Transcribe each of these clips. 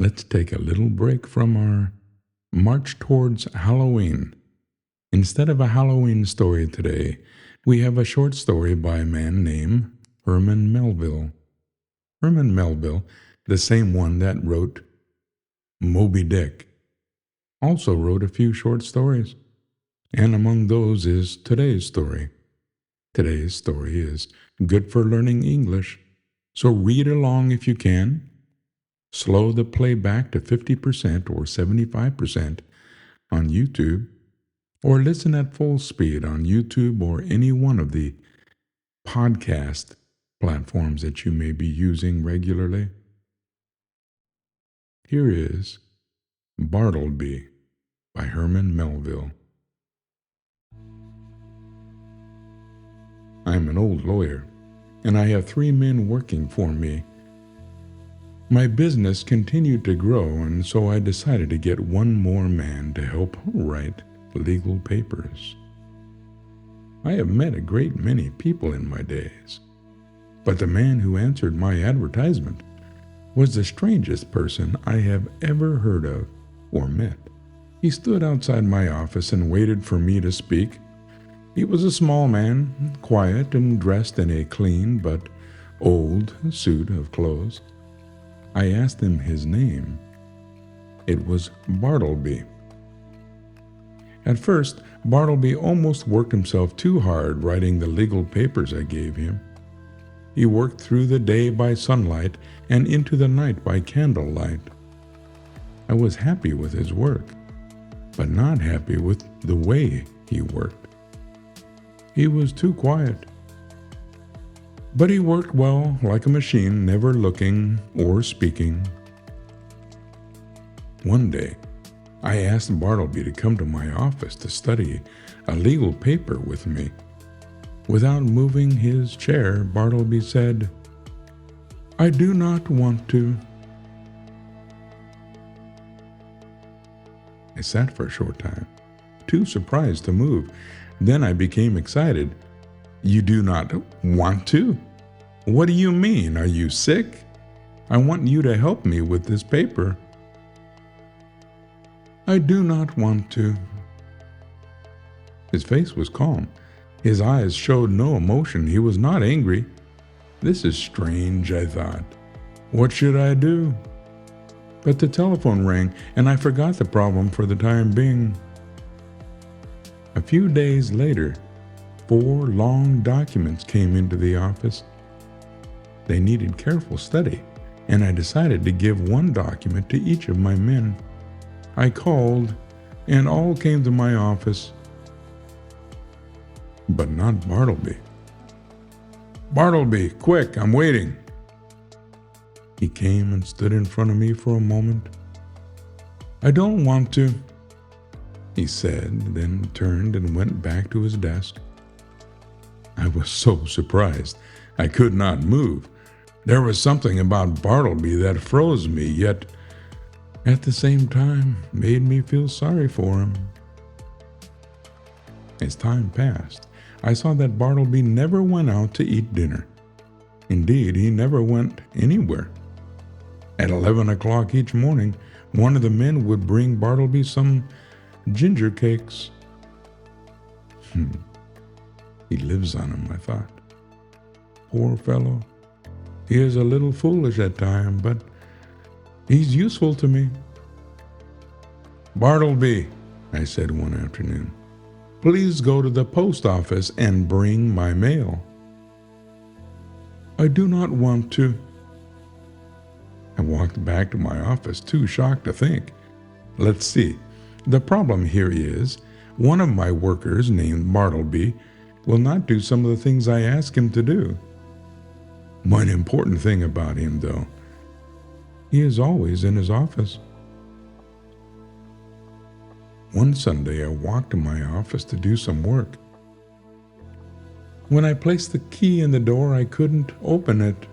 let's take a little break from our march towards Halloween. Instead of a Halloween story today, we have a short story by a man named Herman Melville. Herman Melville, the same one that wrote Moby Dick, also wrote a few short stories, and among those is today's story. Today's story is good for learning English, so read along if you can. Slow the playback to 50% or 75% on YouTube, or listen at full speed on YouTube or any one of the podcast platforms that you may be using regularly. Here is Bartleby by Herman Melville. I'm an old lawyer, and I have 3 men working for me. My business continued to grow, and so I decided to get one more man to help write legal papers. I have met a great many people in my days, but the man who answered my advertisement was the strangest person I have ever heard of or met. He stood outside my office and waited for me to speak. He was a small man, quiet and dressed in a clean but old suit of clothes. I asked him his name. It was Bartleby. At first, Bartleby almost worked himself too hard writing the legal papers I gave him. He worked through the day by sunlight and into the night by candlelight. I was happy with his work, but not happy with the way he worked. He was too quiet. But he worked well, like a machine, never looking or speaking. One day, I asked Bartleby to come to my office to study a legal paper with me. Without moving his chair, Bartleby said, "I do not want to." I sat for a short time, too surprised to move. Then I became excited. "You do not want to? What do you mean? Are you sick? I want you to help me with this paper." "I do not want to." His face was calm. His eyes showed no emotion. He was not angry. This is strange, I thought. What should I do? But the telephone rang, and I forgot the problem for the time being. A few days later, 4 long documents came into the office. They needed careful study, and I decided to give one document to each of my men. I called, and all came to my office, but not Bartleby. "Bartleby, quick, I'm waiting." He came and stood in front of me for a moment. "I don't want to," he said, then turned and went back to his desk. I was so surprised I could not move. There was something about Bartleby that froze me, yet at the same time made me feel sorry for him. As time passed, I saw that Bartleby never went out to eat dinner. Indeed, he never went anywhere. At 11 o'clock each morning, one of the men would bring Bartleby some ginger cakes. He lives on them, I thought. Poor fellow. He is a little foolish at times, but he's useful to me. "Bartleby," I said one afternoon, "please go to the post office and bring my mail." "I do not want to." I walked back to my office, too shocked to think. Let's see. The problem here is, one of my workers, named Bartleby, will not do some of the things I ask him to do. One important thing about him, though, he is always in his office. One Sunday, I walked to my office to do some work. When I placed the key in the door, I couldn't open it.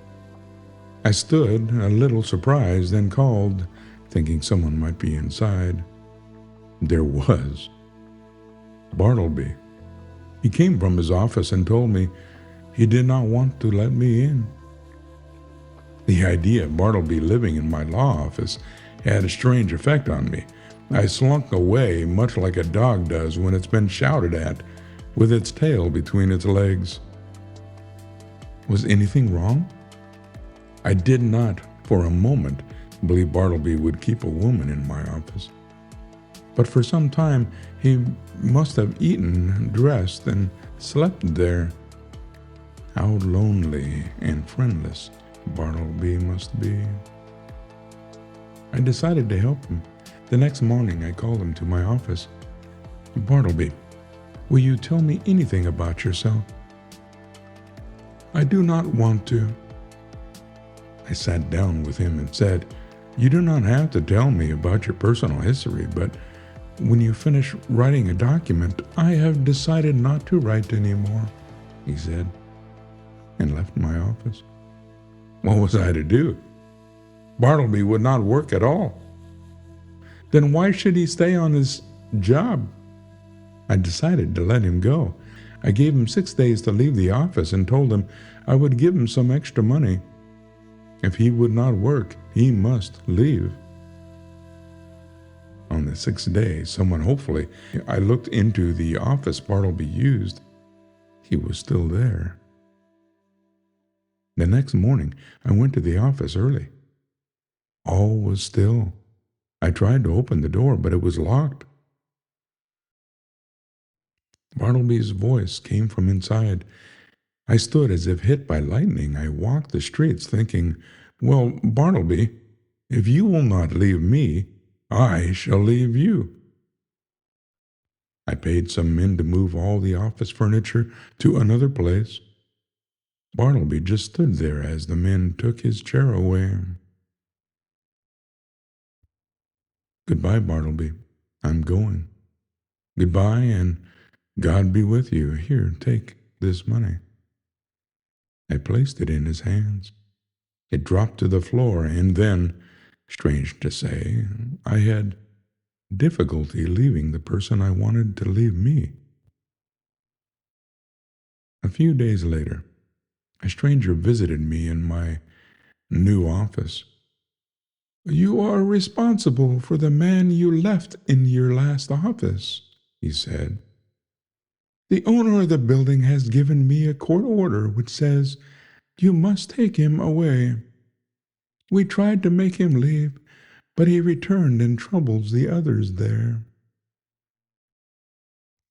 I stood, a little surprised, then called, thinking someone might be inside. There was Bartleby. He came from his office and told me he did not want to let me in. The idea of Bartleby living in my law office had a strange effect on me. I slunk away much like a dog does when it's been shouted at, with its tail between its legs. Was anything wrong? I did not, for a moment, believe Bartleby would keep a woman in my office. But for some time, he must have eaten, dressed, and slept there. How lonely and friendless Bartleby must be. I decided to help him. The next morning, I called him to my office. Bartleby, will you tell me anything about yourself? I do not want to. I sat down with him and said, you do not have to tell me about your personal history, but when you finish writing a document, I have decided not to write anymore, he said, and left my office. What was I to do? Bartleby would not work at all. Then why should he stay on his job? I decided to let him go. I gave him 6 days to leave the office and told him I would give him some extra money. If he would not work, he must leave. On the 6th day, I looked into the office Bartleby used. He was still there. The next morning, I went to the office early. All was still. I tried to open the door, but it was locked. Bartleby's voice came from inside. I stood as if hit by lightning. I walked the streets thinking, well, Bartleby, if you will not leave me, I shall leave you. I paid some men to move all the office furniture to another place. Bartleby just stood there as the men took his chair away. Goodbye, Bartleby. I'm going. Goodbye, and God be with you. Here, take this money. I placed it in his hands. It dropped to the floor, and then, strange to say, I had difficulty leaving the person I wanted to leave me. A few days later, a stranger visited me in my new office. You are responsible for the man you left in your last office, he said. The owner of the building has given me a court order which says you must take him away. We tried to make him leave, but he returned and troubles the others there.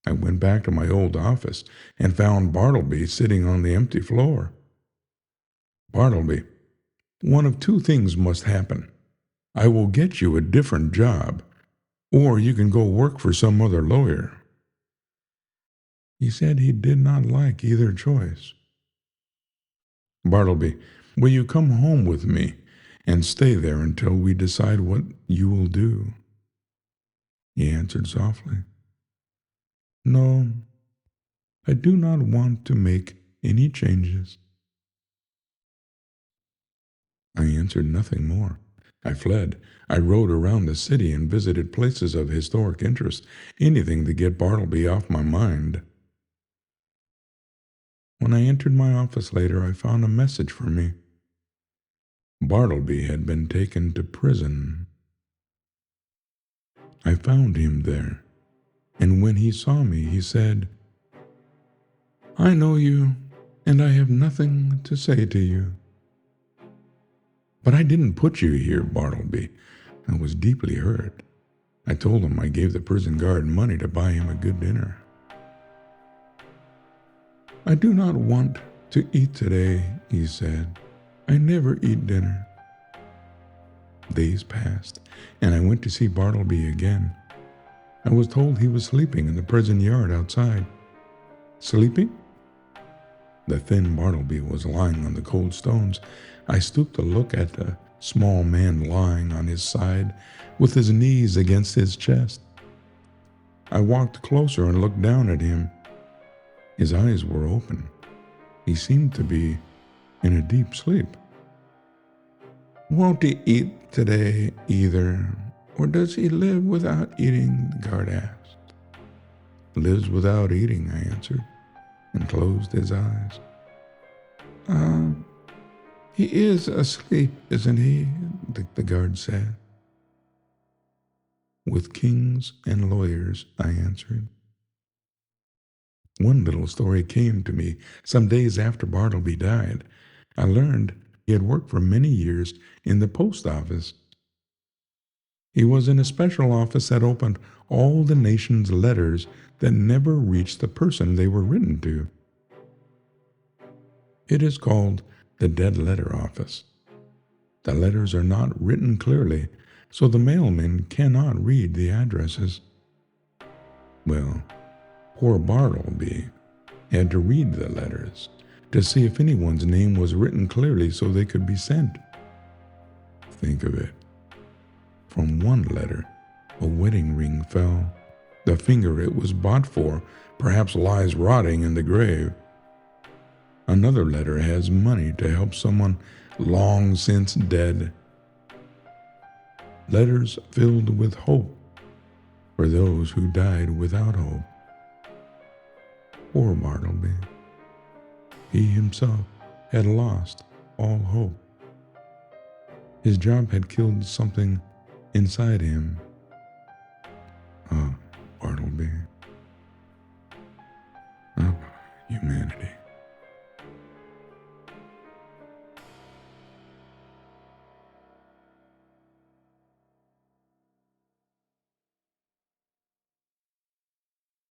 I went back to my old office and found Bartleby sitting on the empty floor. Bartleby, one of two things must happen. I will get you a different job, or you can go work for some other lawyer. He said he did not like either choice. Bartleby, will you come home with me and stay there until we decide what you will do? He answered softly. No, I do not want to make any changes. I answered nothing more. I fled. I rode around the city and visited places of historic interest, anything to get Bartleby off my mind. When I entered my office later, I found a message for me. Bartleby had been taken to prison. I found him there, and when he saw me, he said, I know you, and I have nothing to say to you. But I didn't put you here, Bartleby. I was deeply hurt. I told him I gave the prison guard money to buy him a good dinner. I do not want to eat today, he said. I never eat dinner. Days passed, and I went to see Bartleby again. I was told he was sleeping in the prison yard outside. Sleeping? The thin Bartleby was lying on the cold stones. I stooped to look at the small man lying on his side with his knees against his chest. I walked closer and looked down at him. His eyes were open. He seemed to be in a deep sleep. Won't he eat today either, or does he live without eating? The guard asked. Lives without eating, I answered, and closed his eyes. He is asleep, isn't he? The guard said. With kings and lawyers, I answered. One little story came to me some days after Bartleby died. I learned he had worked for many years in the post office. He was in a special office that opened all the nation's letters that never reached the person they were written to. It is called the dead letter office. The letters are not written clearly, so the mailman cannot read the addresses. Well, poor Bartleby had to read the letters to see if anyone's name was written clearly so they could be sent. Think of it. From one letter, a wedding ring fell. The finger it was bought for perhaps lies rotting in the grave. Another letter has money to help someone long since dead. Letters filled with hope for those who died without hope. Poor Bartleby. He himself had lost all hope. His job had killed something inside him.